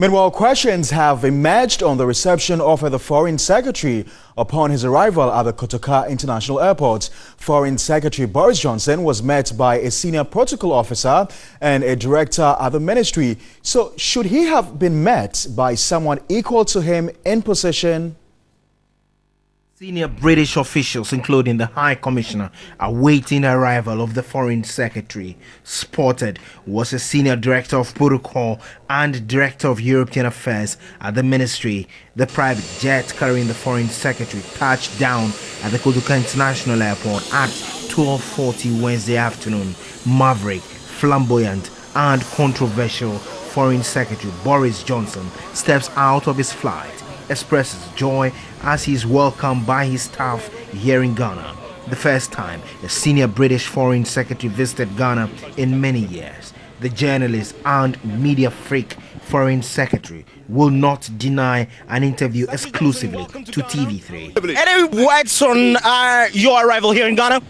Meanwhile, questions have emerged on the reception offered the Foreign Secretary upon his arrival at the Kotoka International Airport. Foreign Secretary Boris Johnson was met by a senior protocol officer and a director at the ministry. So, should he have been met by someone equal to him in position? Senior British officials, including the High Commissioner, awaiting the arrival of the Foreign Secretary. Spotted was a Senior Director of Protocol and Director of European Affairs at the Ministry. The private jet carrying the Foreign Secretary touched down at the Kotoka International Airport at 12:40 Wednesday afternoon. Maverick, flamboyant and controversial Foreign Secretary Boris Johnson steps out of his flight, expresses joy as he is welcomed by his staff here in Ghana. The first time a senior British Foreign Secretary visited Ghana in many years. The journalist and media freak Foreign Secretary will not deny an interview exclusively to TV3. Any words on your arrival here in Ghana?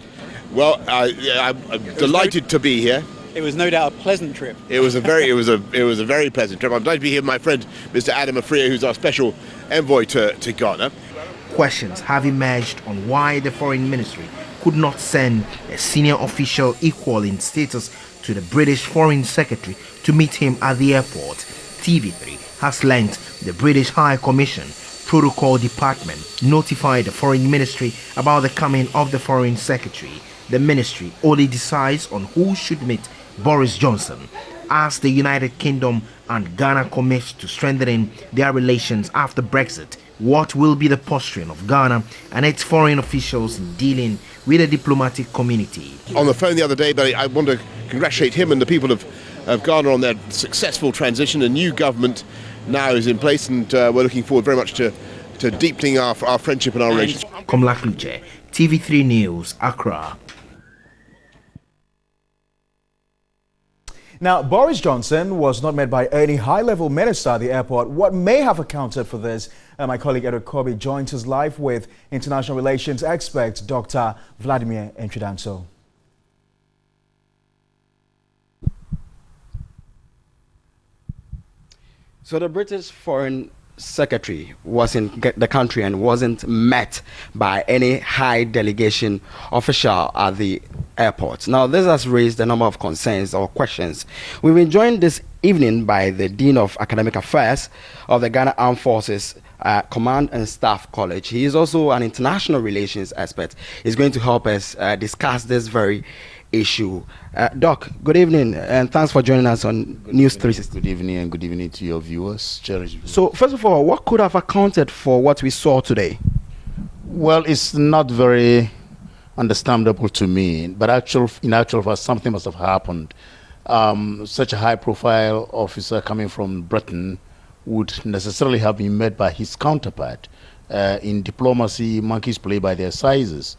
Well, I'm delighted to be here. It was no doubt a pleasant trip. It was a very pleasant trip. I'm delighted to be here with my friend Mr. Adam Afriyie, who's our special envoy to Ghana. Questions have emerged on why the Foreign Ministry could not send a senior official equal in status to the British Foreign Secretary to meet him at the airport. TV3 has learnt the British High Commission Protocol Department notified the Foreign Ministry about the coming of the Foreign Secretary. The ministry only decides on who should meet Boris Johnson as the United Kingdom and Ghana commit to strengthening their relations after Brexit. What will be the posturing of Ghana and its foreign officials in dealing with the diplomatic community? On the phone the other day, but I want to congratulate him and the people of Ghana on their successful transition. A new government now is in place, and we're looking forward very much to deepening our friendship and our relations. Komla Kluche, TV3 News, Accra. Now, Boris Johnson was not met by any high-level minister at the airport. What may have accounted for this? My colleague Edward Kobe joins us live with international relations expert Dr. Vladimir Entridanso. So the British Foreign Secretary was in the country and wasn't met by any high delegation official at the airport. Now, this has raised a number of concerns or questions. We've been joined this evening by the Dean of Academic Affairs of the Ghana Armed Forces Command and Staff College. He is also an international relations expert. He's going to help us discuss this very issue. Doc, good evening and thanks for joining us on News 360. Good evening and good evening to your viewers. Cherished viewers. So first of all, what could have accounted for what we saw today? Well, it's not very understandable to me, but in actual fact, something must have happened. Such a high-profile officer coming from Britain would necessarily have been met by his counterpart. In diplomacy, monkeys play by their sizes.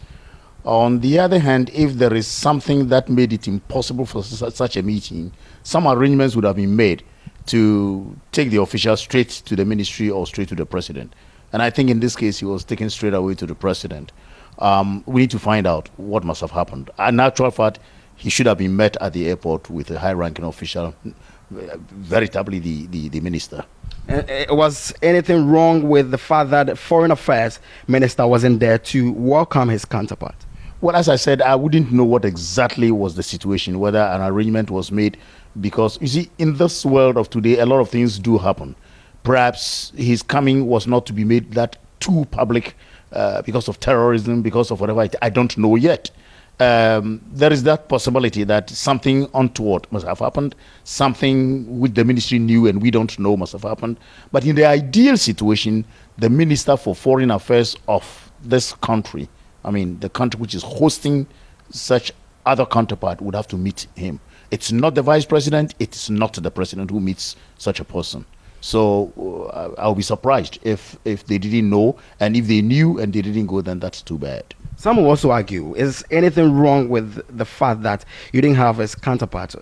On the other hand, if there is something that made it impossible for such a meeting, some arrangements would have been made to take the official straight to the ministry or straight to the president. And I think in this case, he was taken straight away to the president. We need to find out what must have happened. In actual fact, he should have been met at the airport with a high-ranking official, veritably the minister. Was anything wrong with the fact that the Foreign Affairs Minister wasn't there to welcome his counterpart? Well, as I said, I wouldn't know what exactly was the situation, whether an arrangement was made, because, you see, in this world of today, a lot of things do happen. Perhaps his coming was not to be made that too public because of terrorism, because of whatever, I don't know yet. There is that possibility that something untoward must have happened, something which the ministry knew and we don't know must have happened. But in the ideal situation, the Minister for Foreign Affairs of this country, I mean, the country which is hosting such other counterpart, would have to meet him. It's not the vice president, it's not the president who meets such a person. So I'll be surprised if they didn't know, and if they knew and they didn't go, then that's too bad. Some will also argue, is anything wrong with the fact that you didn't have his counterpart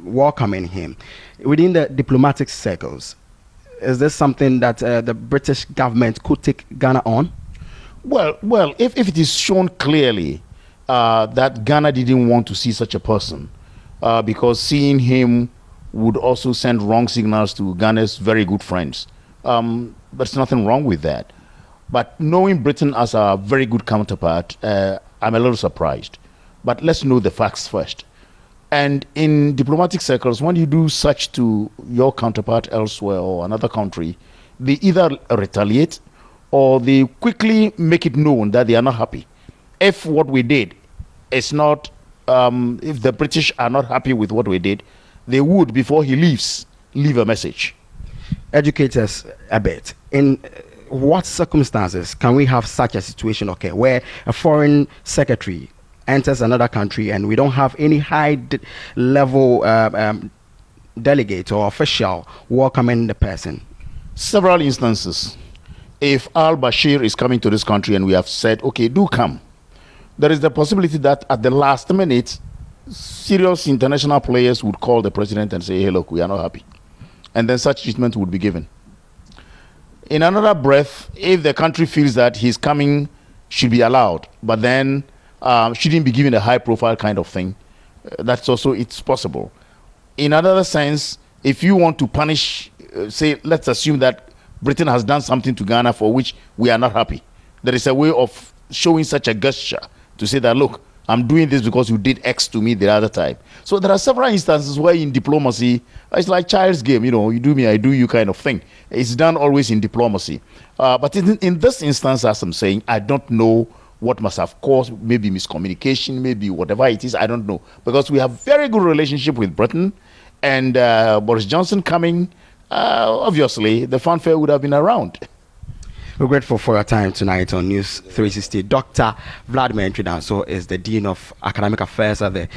welcoming him within the diplomatic circles? Is this something that the British government could take Ghana on? Well, if it is shown clearly that Ghana didn't want to see such a person, because seeing him would also send wrong signals to Ghana's very good friends. There's nothing wrong with that. But knowing Britain as a very good counterpart, I'm a little surprised. But let's know the facts first. And in diplomatic circles, when you do such to your counterpart elsewhere or another country, they either retaliate or they quickly make it known that they are not happy. If what we did is not, if the British are not happy with what we did, they would, before he leaves, leave a message. Educate us a bit. In what circumstances can we have such a situation occur where a foreign secretary enters another country and we don't have any high-level delegate or official welcoming the person? Several instances. If al-Bashir is coming to this country and we have said, okay, do come, there is the possibility that at the last minute, serious international players would call the president and say, hey, look, we are not happy. And then such treatment would be given. In another breath, if the country feels that his coming should be allowed, but then shouldn't be given a high-profile kind of thing, that's also, it's possible. In another sense, if you want to punish, say, let's assume that Britain has done something to Ghana for which we are not happy. There is a way of showing such a gesture to say that, look, I'm doing this because you did X to me the other time. So there are several instances where in diplomacy, it's like child's game, you know, you do me, I do you kind of thing. It's done always in diplomacy. But in this instance, as I'm saying, I don't know what must have caused, maybe miscommunication, maybe whatever it is, I don't know. Because we have very good relationship with Britain, and Boris Johnson coming, obviously, the fanfare would have been around. We're grateful for your time tonight on News 360. Dr. Vladimir Ntwidanso is the Dean of Academic Affairs at the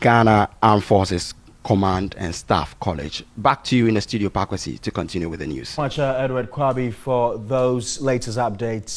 Ghana Armed Forces Command and Staff College. Back to you in the studio, Pakwasi, to continue with the news. Much, Edward Kwabi, for those latest updates.